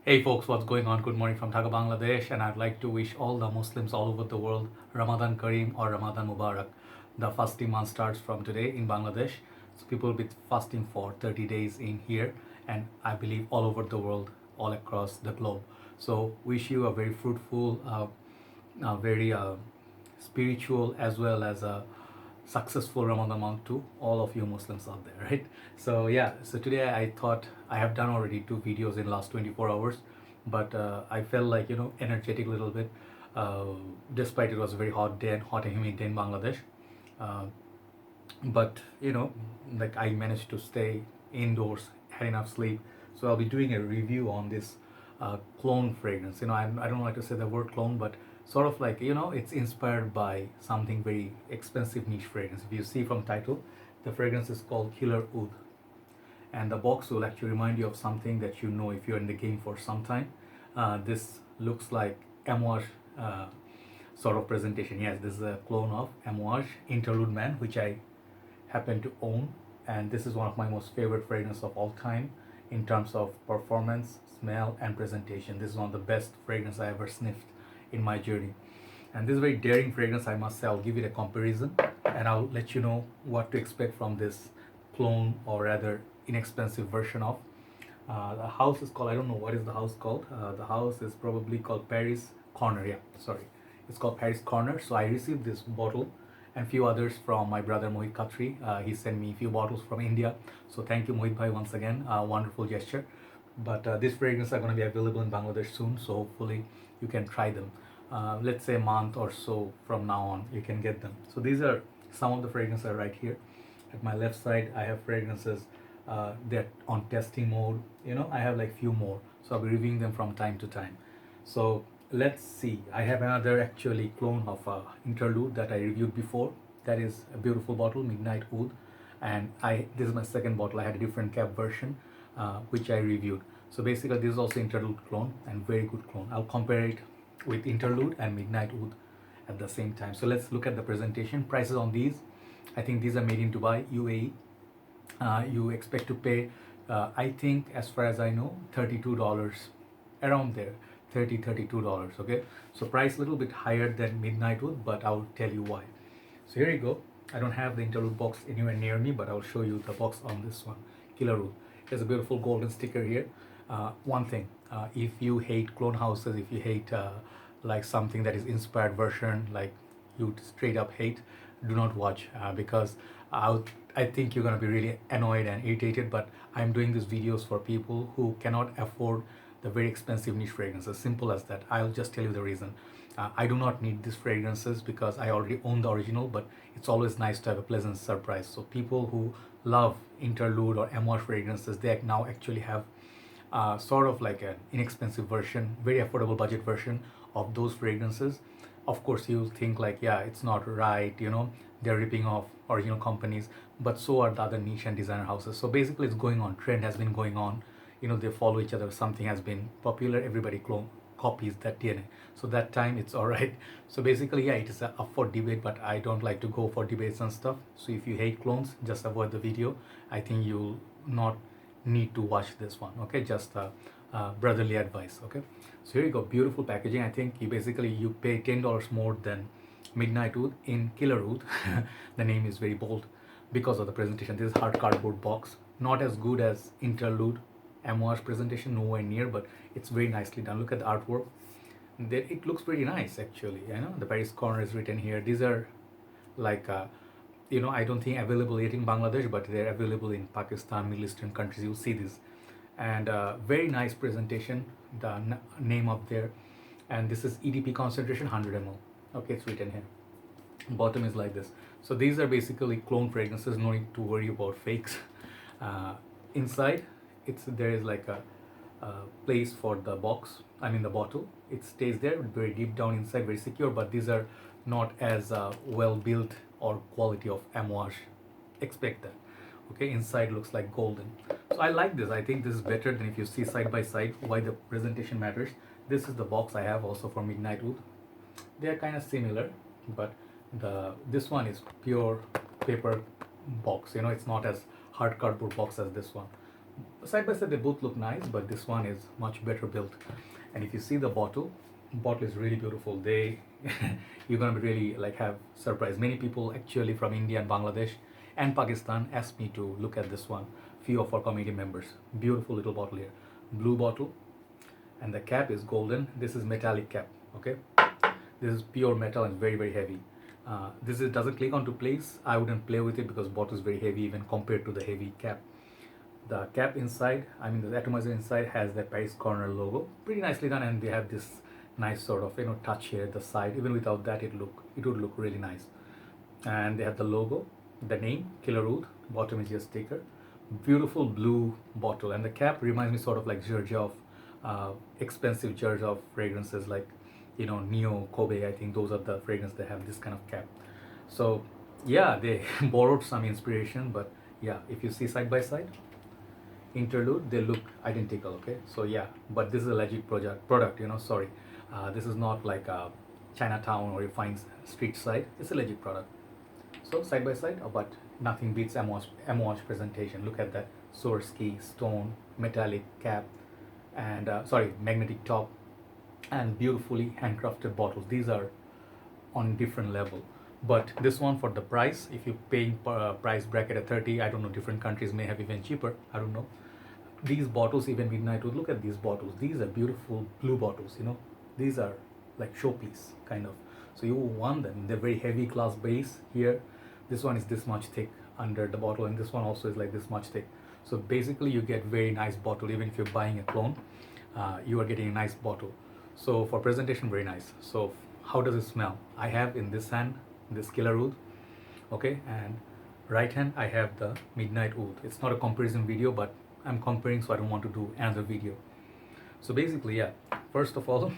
Hey folks, what's going on? Good morning from Dhaka, Bangladesh, and I'd like to wish all the Muslims all over the world Ramadan Kareem or Ramadan Mubarak. The fasting month starts from today in Bangladesh, so people will be fasting for 30 days in here, and I believe all over the world, all across the globe. So, wish you a very fruitful, very spiritual as well as a successful Ramadan month to all of you Muslims out there, right? So yeah, so today I thought I have done already two videos in last 24 hours, but I felt like energetic a little bit, uh, despite it was a very hot day and hot and humid day in Bangladesh. Uh, but like I managed to stay indoors, had enough sleep, so I'll be doing a review on this clone fragrance. I don't like to say the word clone, but sort of like it's inspired by something very expensive niche fragrance. If you see from title, the fragrance is called Killer Oud, and the box will actually remind you of something that you know if you're in the game for some time. This looks like Amouage sort of presentation. Yes, this is a clone of Amouage Interlude Man, which I happen to own, and this is one of my most favorite fragrances of all time in terms of performance, smell, and presentation. This is one of the best fragrance I ever sniffed in my journey, and this is a very daring fragrance, I must say. I'll give it a comparison, and I'll let you know what to expect from this clone, or rather inexpensive version of. The house is called, I don't know what is the house called. The house is probably called Paris Corner. Yeah, sorry, it's called Paris Corner. So I received this bottle and few others from my brother Mohit Khatri. He sent me a few bottles from India. So thank you, Mohit bhai, once again. Wonderful gesture. But these fragrances are going to be available in Bangladesh soon. So hopefully you can try them. Let's say a month or so from now on, you can get them. So these are some of the fragrances are right here. At my left side, I have fragrances that on testing mode. I have like few more. So I'll be reviewing them from time to time. So let's see. I have another actually clone of Interlude that I reviewed before. That is a beautiful bottle, Midnight Oud, and I this is my second bottle. I had a different cap version, which I reviewed. So basically, this is also Interlude clone and very good clone. I'll compare it with Interlude and Midnight Oud at the same time. So let's look at the presentation. Prices on these. I think these are made in Dubai, UAE. You expect to pay, I think, as far as I know, $32, around there, $32. Okay, so price a little bit higher than Midnight Wood, but I'll tell you why. So here you go. I don't have the Interlude box anywhere near me, but I'll show you the box on this one. Killer Wood. There's a beautiful golden sticker here. One thing, if you hate clone houses, if you hate like something that is inspired version, like you straight up hate, do not watch, because I think you're gonna be really annoyed and irritated. But I'm doing these videos for people who cannot afford the very expensive niche fragrances. Simple as that. I'll just tell you the reason. I do not need these fragrances because I already own the original, but it's always nice to have a pleasant surprise. So people who love Interlude or Amouage fragrances, they now actually have sort of like an inexpensive version, very affordable budget version of those fragrances. Of course, you'll think like, yeah, it's not right, they're ripping off original companies, but so are the other niche and designer houses. So basically, it's going on. Trend has been going on. They follow each other. Something has been popular, everybody copies that DNA. So that time it's all right. So basically, yeah, it is up for debate, but I don't like to go for debates and stuff. So if you hate clones, just avoid the video. I think you'll not need to watch this one. Okay, just brotherly advice. Okay, so here you go. Beautiful packaging. I think you pay $10 more than Midnight Oud in Killer Oud. The name is very bold because of the presentation. This is hard cardboard box, not as good as Interlude Amouage presentation, nowhere near, but it's very nicely done. Look at the artwork. It looks pretty nice actually. The Paris Corner is written here. These are like I don't think available yet in Bangladesh, but they're available in Pakistan, Middle Eastern countries. You'll see this, and very nice presentation. The name up there, and this is EDP concentration 100 ml. Okay, it's written here. Bottom is like this. So these are basically clone fragrances. No need to worry about fakes. Inside, there is like a place for the box. I mean the bottle. It stays there very deep down inside, very secure. But these are not as well built or quality of Amouage. Expect that. Okay, inside looks like golden. So I like this. I think this is better than if you see side by side. Why the presentation matters. This is the box I have also for Midnight Wood. They are kind of similar, but this one is pure paper box. It's not as hard cardboard box as this one. Side by side they both look nice, but this one is much better built. And if you see the bottle is really beautiful. They you're gonna be really like have surprise. Many people actually from India and Bangladesh and Pakistan asked me to look at this one. Few of our community members. Beautiful little bottle here. Blue bottle, and the cap is golden. This is metallic cap. Okay, this is pure metal and very heavy. Doesn't click onto place. I wouldn't play with it because bottle is very heavy even compared to the heavy cap. The cap inside, I mean the atomizer inside, has the Paris Corner logo, pretty nicely done, and they have this nice sort of touch here at the side. Even without that, it would look really nice. And they have the logo, the name Killer Oud, bottom is your sticker. Beautiful blue bottle, and the cap reminds me sort of like Georgia of expensive Georgia of fragrances like Neo, Kobe. I think those are the fragrances that have this kind of cap. So yeah, they borrowed some inspiration, but yeah, if you see side by side, Interlude, they look identical. Okay, so yeah, but this is a legit product, sorry, this is not like a Chinatown or you find street side. It's a legit product. So side by side, but nothing beats Amouage presentation. Look at that Swarovski stone metallic cap, and magnetic top, and beautifully handcrafted bottles. These are on different level. But this one, for the price, if you paying price bracket at 30, I don't know, different countries may have even cheaper, I don't know. These bottles, even Midnight would look at these bottles. These are beautiful blue bottles, these are like showpiece kind of. So you want them. They're very heavy glass base here. This one is this much thick under the bottle, and this one also is like this much thick. So basically you get very nice bottle. Even if you're buying a clone, you are getting a nice bottle. So for presentation, very nice. So how does it smell? I have in this hand this Killer Oud, okay, and right hand I have the Midnight Oud. It's not a comparison video, but I'm comparing, so I don't want to do another video. So basically, yeah, first of all,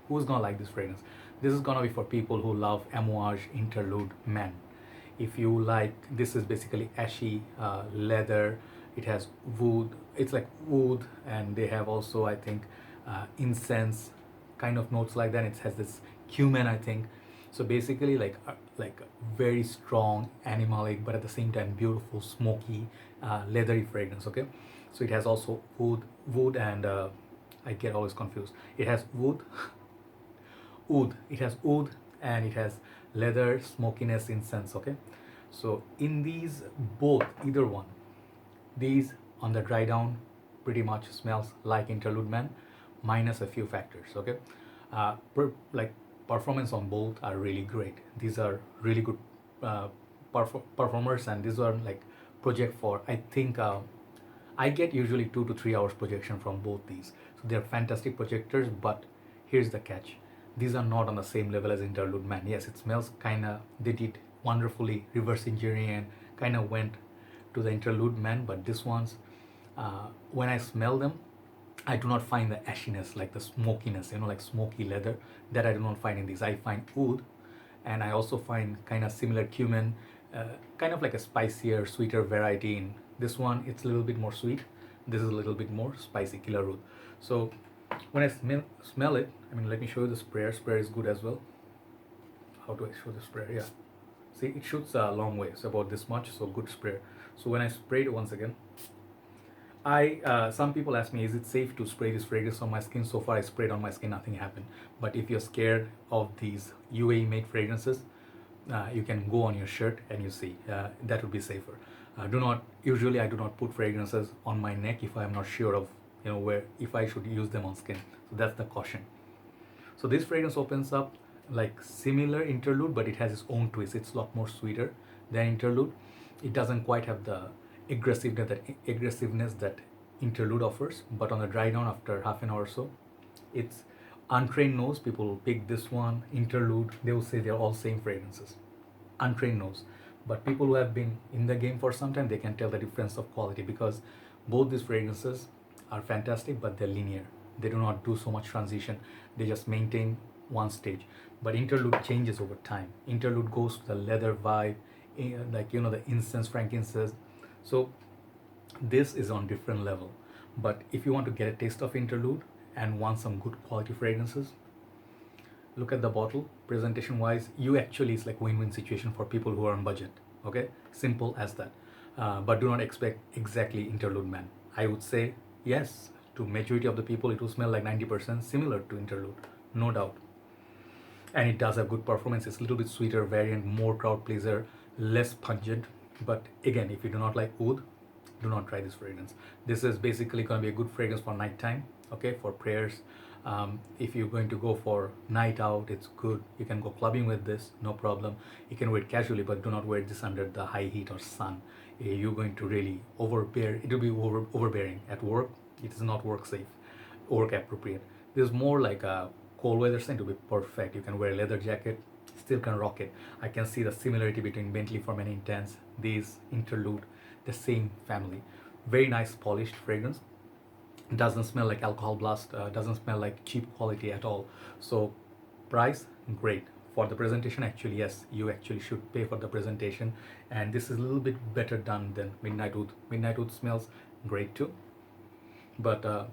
who's gonna like this fragrance? This is gonna be for people who love Amouage Interlude Man. If you like, this is basically ashy leather. It has wood. It's like wood, and they have also, I think, incense kind of notes like that. It has this cumin, I think. So basically, like very strong animalic, but at the same time beautiful smoky leathery fragrance. Okay, so it has also wood, and I get always confused. It has oud. It has oud, and it has leather, smokiness, incense. Okay, so in these both, either one, these on the dry down pretty much smells like Interlude Man, minus a few factors. Okay, like performance on both are really great. These are really good performers, and these are like project for, I think, I get usually 2 to 3 hours projection from both these. So they're fantastic projectors, but here's the catch. These are not on the same level as Interlude Man. Yes, it smells kinda, they did wonderfully reverse engineering and kinda went to the Interlude Man, but this one's, when I smell them, I do not find the ashiness, like the smokiness, like smoky leather, that I do not find in these. I find oud, and I also find kind of similar cumin, kind of like a spicier, sweeter variety in this one. It's a little bit more sweet. This is a little bit more spicy, Killer Oud. So when I smell it, I mean, let me show you the sprayer. Sprayer is good as well. How do I show the sprayer? Yeah. See, it shoots a long way, so about this much, so good sprayer. So when I spray it once again, some people ask me, is it safe to spray this fragrance on my skin? So far I sprayed on my skin, nothing happened. But if you're scared of these UAE made fragrances, you can go on your shirt and you see, that would be safer. Usually I do not put fragrances on my neck if I'm not sure of if I should use them on skin. So that's the caution. So this fragrance opens up like similar Interlude, but it has its own twist. It's a lot more sweeter than Interlude. It doesn't quite have the aggressiveness that Interlude offers, but on the dry down after half an hour or so, it's untrained nose. People will pick this one, Interlude, they will say they're all same fragrances. Untrained nose. But people who have been in the game for some time, they can tell the difference of quality, because both these fragrances are fantastic, but they're linear. They do not do so much transition. They just maintain one stage. But Interlude changes over time. Interlude goes to the leather vibe, like the incense, frankincense. So this is on different level. But if you want to get a taste of Interlude and want some good quality fragrances, look at the bottle. Presentation wise, it's like win-win situation for people who are on budget. Okay, simple as that. But do not expect exactly Interlude Man. I would say yes, to majority of the people it will smell like 90% similar to Interlude, no doubt. And it does have good performance. It's a little bit sweeter variant, more crowd pleaser, less pungent. But again, if you do not like oud, do not try this fragrance. This is basically going to be a good fragrance for nighttime, okay, for prayers. If you're going to go for night out, it's good. You can go clubbing with this, no problem. You can wear it casually, but do not wear this under the high heat or sun. You're going to really overbear. It will be overbearing at work. It is not work safe, work appropriate. This is more like a cold weather scent to be perfect. You can wear a leather jacket, still can rock it. I can see the similarity between Bentley for Many Intense, these Interlude, the same family. Very nice polished fragrance. Doesn't smell like alcohol blast, doesn't smell like cheap quality at all. So price, great. For the presentation, actually yes, you actually should pay for the presentation, and this is a little bit better done than Midnight Oud. Midnight Oud smells great too, but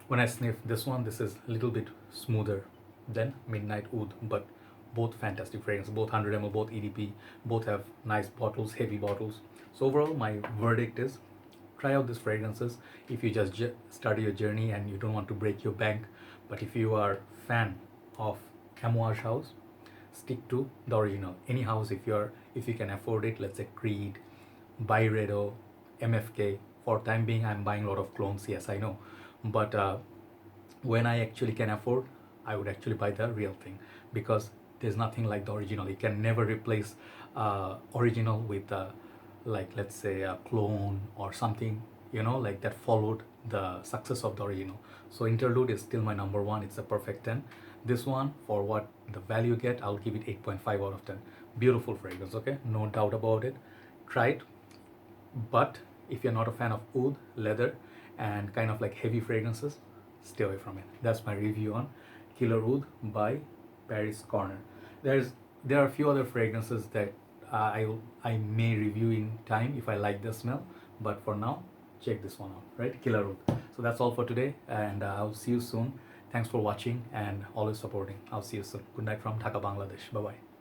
when I sniff this one, this is a little bit smoother than Midnight Oud, but both fantastic fragrance, both 100 ml, both EDP, both have nice bottles, heavy bottles. So overall, my verdict is try out these fragrances if you just start your journey and you don't want to break your bank. But if you are fan of Amouage house, stick to the original. Any house, if you can afford it, let's say Creed, Byredo, MFK. For time being, I'm buying a lot of clones. Yes, I know, but when I actually can afford, I would actually buy the real thing, because there's nothing like the original. You can never replace original with like, let's say a clone or something, like that followed the success of the original. So Interlude is still my number one. It's a perfect 10. This one, for what the value you get, I'll give it 8.5 out of 10. Beautiful fragrance, okay, no doubt about it. Try it. But if you're not a fan of oud, leather, and kind of like heavy fragrances, stay away from it. That's my review on Killer Oud by Paris Corner. There are a few other fragrances that I may review in time if I like the smell, but for now, check this one out, right? Killer Oud. So that's all for today, and I'll see you soon. Thanks for watching and always supporting. I'll see you soon. Good night from Dhaka, Bangladesh. Bye bye.